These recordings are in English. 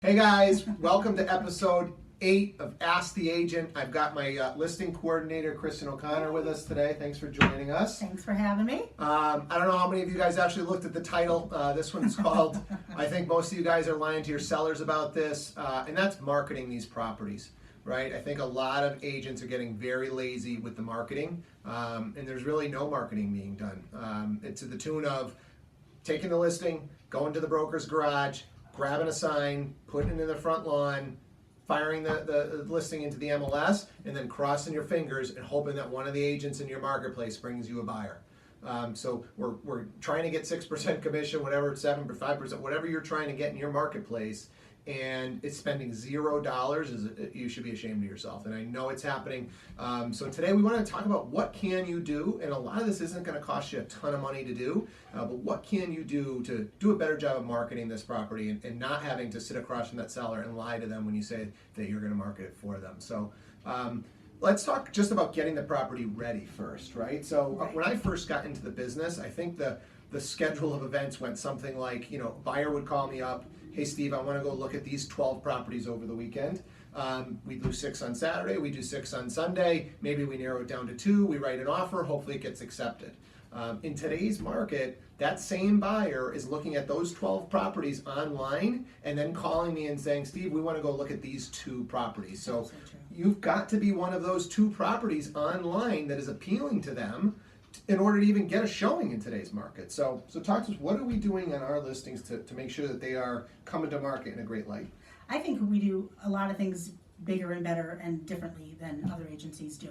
Hey guys, welcome to episode 8 of Ask the Agent. I've got my listing coordinator, Kristin O'Connor, with us today. Thanks for joining us. Thanks for having me. I don't know how many of you guys actually looked at the title. This one's called, I think most of you guys are lying to your sellers about this, and that's marketing these properties, right? I think a lot of agents are getting very lazy with the marketing, and there's really no marketing being done. It's to the tune of taking the listing, going to the broker's garage, grabbing a sign, putting it in the front lawn, firing the listing into the MLS, and then crossing your fingers and hoping that one of the agents in your marketplace brings you a buyer. So we're trying to get 6% commission, whatever, 7% or 5%, whatever you're trying to get in your marketplace, and it's spending $0. You should be ashamed of yourself. And I know it's happening. So today we want to talk about what can you do, and a lot of this isn't going to cost you a ton of money to do, but what can you do to do a better job of marketing this property and not having to sit across from that seller and lie to them when you say that you're going to market it for them. So let's talk just about getting the property ready first, right? So when I first got into the business, I think the schedule of events went something like, buyer would call me up, hey Steve, I want to go look at these 12 properties over the weekend. We do 6 on Saturday, we do 6 on Sunday, maybe we narrow it down to 2, we write an offer, hopefully it gets accepted. In today's market, that same buyer is looking at those 12 properties online and then calling me and saying, Steve, we want to go look at these 2 properties. So you've got to be one of those 2 properties online that is appealing to them in order to even get a showing in today's market. So talk to us, what are we doing on our listings to make sure that they are coming to market in a great light? I think we do a lot of things bigger and better and differently than other agencies do.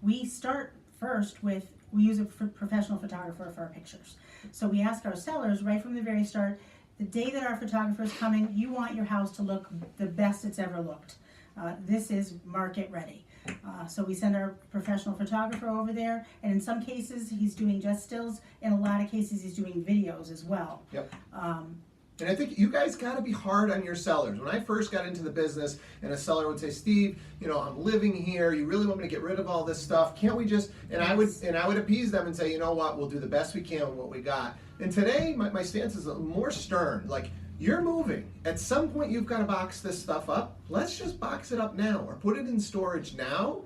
We start first with, we use a professional photographer for our pictures. So we ask our sellers right from the very start, the day that our photographer is coming, you want your house to look the best it's ever looked. This is market ready. So we send our professional photographer over there, and in some cases he's doing just stills. In a lot of cases he's doing videos as well. Yep. And I think you guys got to be hard on your sellers. When I first got into the business and a seller would say, Steve, I'm living here, you really want me to get rid of all this stuff, can't we just, and I would appease them and say, you know what, we'll do the best we can with what we got. And today my stance is more stern. Like, you're moving. At some point you've got to box this stuff up. Let's just box it up now or put it in storage now,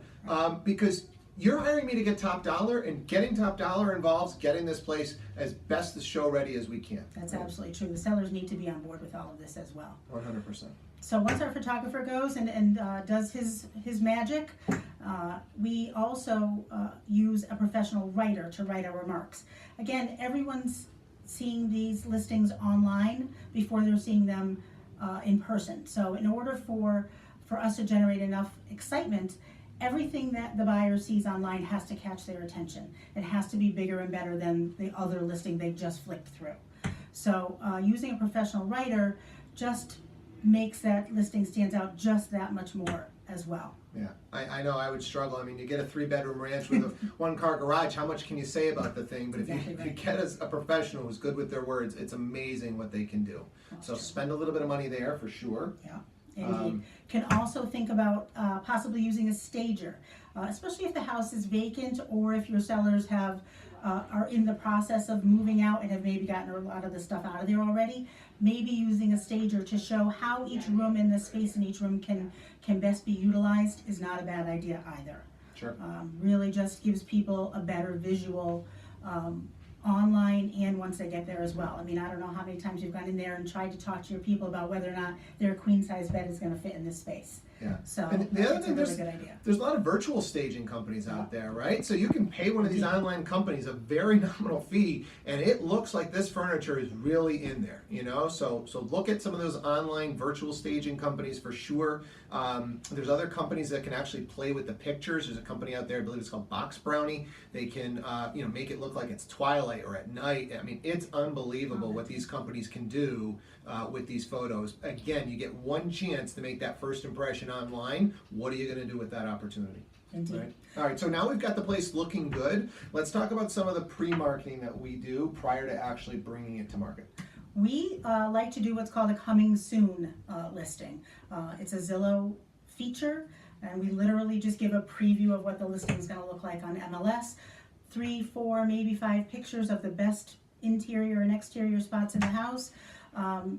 because you're hiring me to get top dollar, and getting top dollar involves getting this place as best as show ready as we can. That's absolutely true. The sellers need to be on board with all of this as well. 100%. So once our photographer goes and does his magic, we also use a professional writer to write our remarks. Again, everyone's seeing these listings online before they're seeing them in person. So in order for us to generate enough excitement, everything that the buyer sees online has to catch their attention. It has to be bigger and better than the other listing they just flicked through. So using a professional writer just makes that listing stands out just that much more as well. Yeah, I know I would struggle. I mean, you get a 3-bedroom ranch with a 1-car garage, how much can you say about the thing? But if you get a professional who's good with their words, it's amazing what they can do. So spend a little bit of money there for sure. Yeah. Indeed. Can also think about possibly using a stager, especially if the house is vacant or if your sellers are in the process of moving out and have maybe gotten a lot of the stuff out of there already. Maybe using a stager to show how each room in the space in each room can best be utilized is not a bad idea either. Sure. Really just gives people a better visual online and once they get there as well. I mean, I don't know how many times you've gone in there and tried to talk to your people about whether or not their queen size bed is going to fit in this space. Yeah. So and the other thing, a really good idea. There's a lot of virtual staging companies out there, right? So you can pay one of these online companies a very nominal fee, and it looks like this furniture is really in there, So look at some of those online virtual staging companies for sure. There's other companies that can actually play with the pictures. There's a company out there, I believe it's called Box Brownie. They can, make it look like it's twilight or at night. I mean, it's unbelievable what these companies can do with these photos. Again, you get one chance to make that first impression online. What are you going to do with that opportunity? Indeed. Right? All right, so now we've got the place looking good. Let's talk about some of the pre-marketing that we do prior to actually bringing it to market. We like to do what's called a coming soon listing. It's a Zillow feature, and we literally just give a preview of what the listing is going to look like on MLS. 3, 4, maybe 5 pictures of the best interior and exterior spots in the house.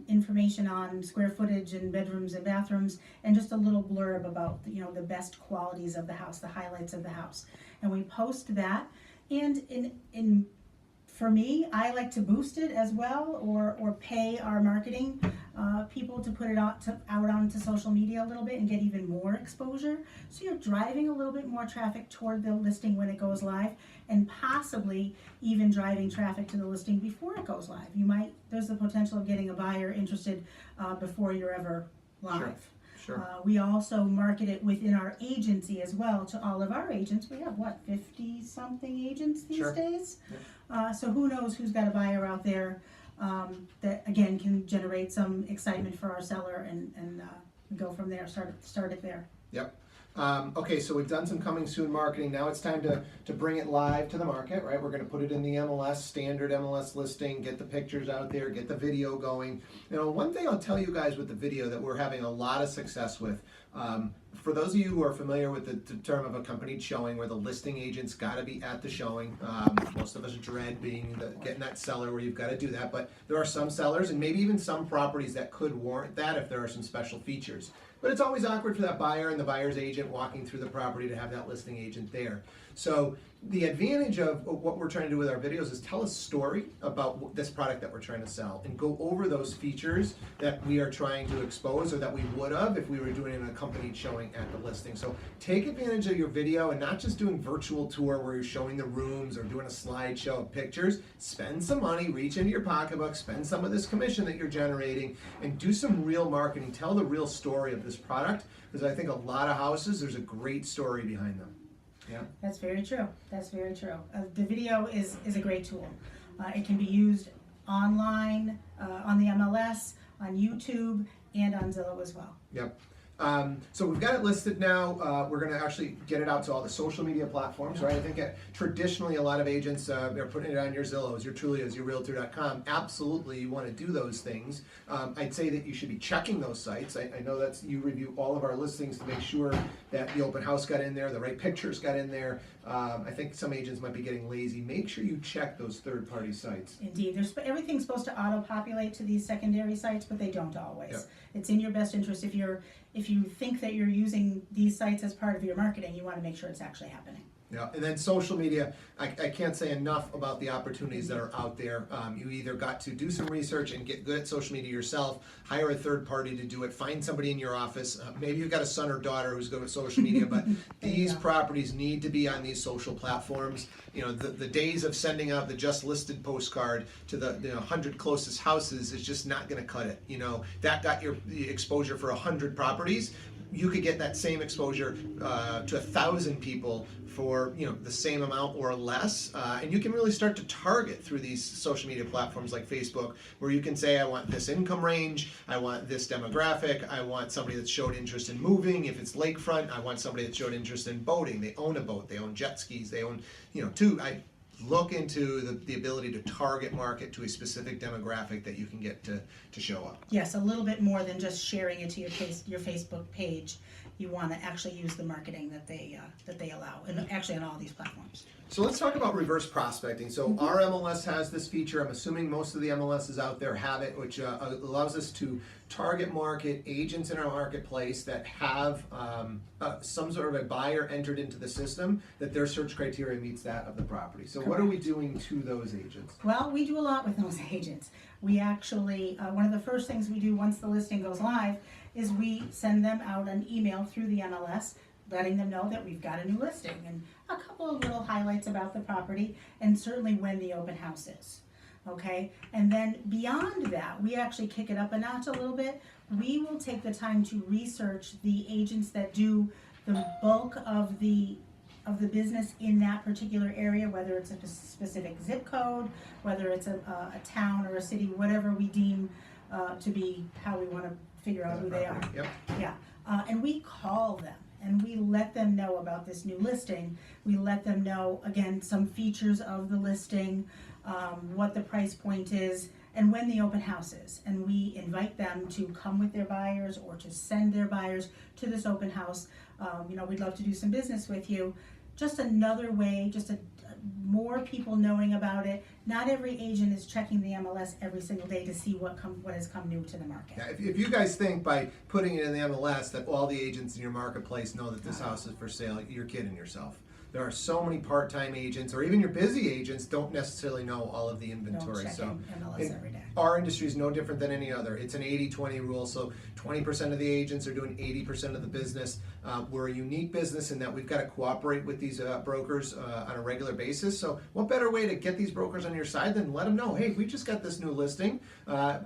information on square footage and bedrooms and bathrooms, and just a little blurb about the best qualities of the house, the highlights of the house, and we post that. And in for me, I like to boost it as well, or pay our marketing people to put it out onto social media a little bit and get even more exposure. So you're driving a little bit more traffic toward the listing when it goes live, and possibly even driving traffic to the listing before it goes live. There's the potential of getting a buyer interested before you're ever live. Sure. We also market it within our agency as well to all of our agents. We have 50 something agents these Sure. days. Yeah. So who knows who's got a buyer out there that again can generate some excitement for our seller, and go from there. Start it there. Yep. Okay, so we've done some coming soon marketing. Now it's time to bring it live to the market, right? We're going to put it in the MLS, standard MLS listing, get the pictures out there, get the video going. One thing I'll tell you guys with the video that we're having a lot of success with, for those of you who are familiar with the term of accompanied showing, where the listing agent's got to be at the showing. Most of us dread getting that seller where you've got to do that, but there are some sellers and maybe even some properties that could warrant that if there are some special features. But it's always awkward for that buyer and the buyer's agent walking through the property to have that listing agent there. So the advantage of what we're trying to do with our videos is tell a story about this product that we're trying to sell and go over those features that we are trying to expose, or that we would have if we were doing an accompanied showing at the listing. So take advantage of your video, and not just doing virtual tour where you're showing the rooms or doing a slideshow of pictures. Spend some money, reach into your pocketbook, spend some of this commission that you're generating, and do some real marketing. Tell the real story of this product, because I think a lot of houses, there's a great story behind them. Yeah. That's very true. That's very true. The video is a great tool. It can be used online, on the MLS, on YouTube, and on Zillow as well. Yep. So we've got it listed now. We're going to actually get it out to all the social media platforms, right? I think traditionally a lot of agents are putting it on your Zillows, your Trulias, your Realtor.com. Absolutely, you want to do those things. I'd say that you should be checking those sites. I know that you review all of our listings to make sure that the open house got in there, the right pictures got in there. I think some agents might be getting lazy. Make sure you check those third-party sites. Indeed. Everything's supposed to auto-populate to these secondary sites, but they don't always. Yep. It's in your best interest. If you think that you're using these sites as part of your marketing, you want to make sure it's actually happening. Yeah, and then social media, I can't say enough about the opportunities that are out there. You either got to do some research and get good at social media yourself, hire a third party to do it, find somebody in your office. Maybe you've got a son or daughter who's good at social media, but these properties need to be on these social platforms. The days of sending out the just listed postcard to the 100 closest houses is just not going to cut it. That got your exposure for 100 properties. You could get that same exposure to 1,000 people for the same amount or less, and you can really start to target through these social media platforms like Facebook, where you can say, I want this income range, I want this demographic, I want somebody that showed interest in moving. If it's lakefront, I want somebody that showed interest in boating. They own a boat, they own jet skis, they own I look into the ability to target market to a specific demographic that you can get to show up. Yes, a little bit more than just sharing it to your Facebook page. You want to actually use the marketing that they allow, and actually on all these platforms. So let's talk about reverse prospecting. So our MLS has this feature. I'm assuming most of the MLSs out there have it, which allows us to target market agents in our marketplace that have some sort of a buyer entered into the system that their search criteria meets that of the property. So what are we doing to those agents? Well, we do a lot with those agents. We actually, one of the first things we do once the listing goes live is we send them out an email through the MLS letting them know that we've got a new listing and a couple of little highlights about the property, and certainly when the open house is. Okay, and then beyond that, we actually kick it up a notch a little bit. We will take the time to research the agents that do the bulk of the business in that particular area, whether it's a specific zip code, whether it's a town or a city, whatever we deem to be how we want to figure out who they are. Yep. Yeah, and we call them and we let them know about this new listing. We let them know, again, some features of the listing, what the price point is, and when the open house is. And we invite them to come with their buyers or to send their buyers to this open house. We'd love to do some business with you. Just another way, just more people knowing about it. Not every agent is checking the MLS every single day to see what has come new to the market. Yeah, if you guys think by putting it in the MLS that all the agents in your marketplace know that this house is for sale, you're kidding yourself. There are so many part-time agents, or even your busy agents, don't necessarily know all of the inventory. Don't check MLS every day. Our industry is no different than any other. It's an 80-20 rule, so 20% of the agents are doing 80% of the business. We're a unique business in that we've got to cooperate with these brokers on a regular basis. So what better way to get these brokers on your side than let them know, hey, we just got this new listing.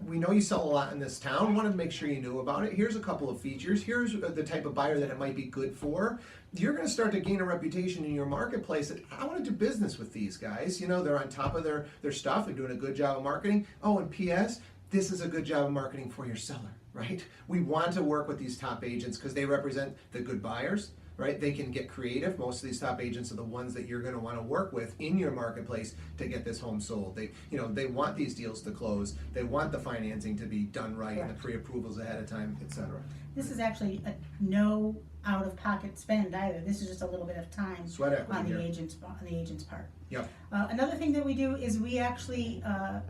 We know you sell a lot in this town. Wanted to make sure you knew about it. Here's a couple of features. Here's the type of buyer that it might be good for. You're going to start to gain a reputation in your marketplace that I want to do business with these guys. You know, they're on top of their stuff. They're doing a good job of marketing. Oh, and P.S., this is a good job of marketing for your seller, right? We want to work with these top agents because they represent the good buyers, right? They can get creative. Most of these top agents are the ones that you're going to want to work with in your marketplace to get this home sold. They want these deals to close. They want the financing to be done right. Correct. And the pre-approvals ahead of time, etc. This is actually no out-of-pocket spend either. This is just a little bit of time Sweat equity on here. the agent's part. Yep. Another thing that we do is we actually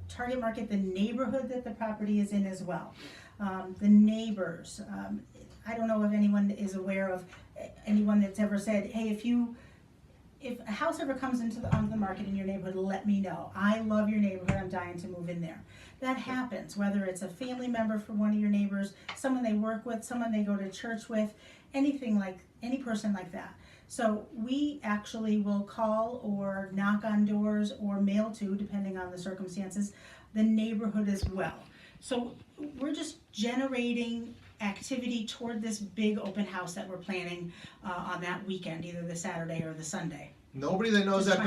target market the neighborhood that the property is in as well. The neighbors. I don't know if anyone is aware of anyone that's ever said, hey, if a house ever comes onto the market in your neighborhood, let me know. I love your neighborhood. I'm dying to move in there. That happens, whether it's a family member for one of your neighbors, someone they work with, someone they go to church with, any person like that. So we actually will call or knock on doors or mail to, depending on the circumstances, the neighborhood as well. So we're just generating activity toward this big open house that we're planning on that weekend, either the Saturday or the Sunday. Nobody that knows that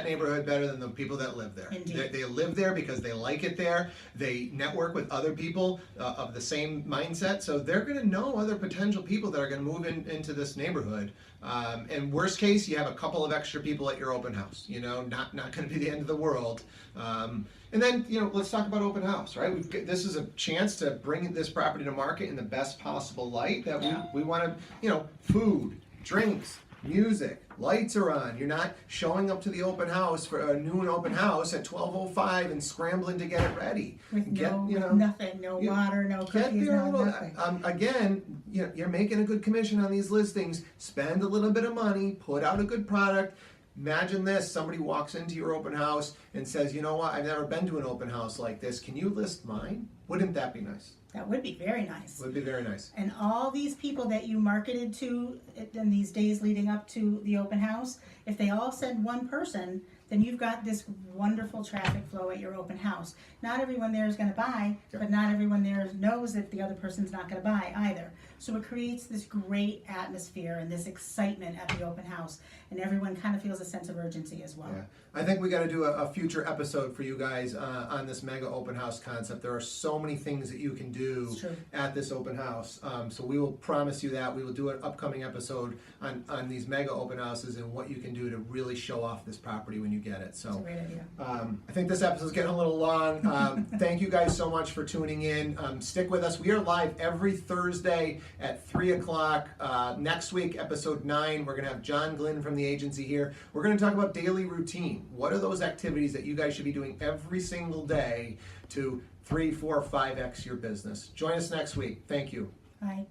neighborhood better than the people that live there. They live there because they like it there. They network with other people of the same mindset, so they're going to know other potential people that are going to move into this neighborhood. And worst case, you have a couple of extra people at your open house. You know, not going to be the end of the world. And then, let's talk about open house, right? This is a chance to bring this property to market in the best possible light that we want to, food, drinks, music, lights are on. You're not showing up to the open house for a noon open house at 12:05 and scrambling to get it ready. With nothing, no water, no cookies, nothing. Again, you're making a good commission on these listings. Spend a little bit of money, put out a good product. Imagine this, somebody walks into your open house and says, you know what, I've never been to an open house like this. Can you list mine? Wouldn't that be nice? That would be very nice. Would be very nice. And all these people that you marketed to in these days leading up to the open house, if they all send one person, then you've got this wonderful traffic flow at your open house. Not everyone there is going to buy, but not everyone there knows that the other person's not going to buy either. So it creates this great atmosphere and this excitement at the open house, and everyone kind of feels a sense of urgency as well. Yeah. I think we got to do a future episode for you guys on this mega open house concept. There are so many things that you can do at this open house. So we will promise you that. We will do an upcoming episode on these mega open houses and what you can do to really show off this property when you get it. So that's a great idea. I think this episode's getting a little long. Thank you guys so much for tuning in. Stick with us. We are live every Thursday at 3 o'clock. Next week, episode 9, we're going to have John Glynn from the agency here. We're going to talk about daily routine. What are those activities that you guys should be doing every single day to 3, 4, 5x your business? Join us next week. Thank you. Bye.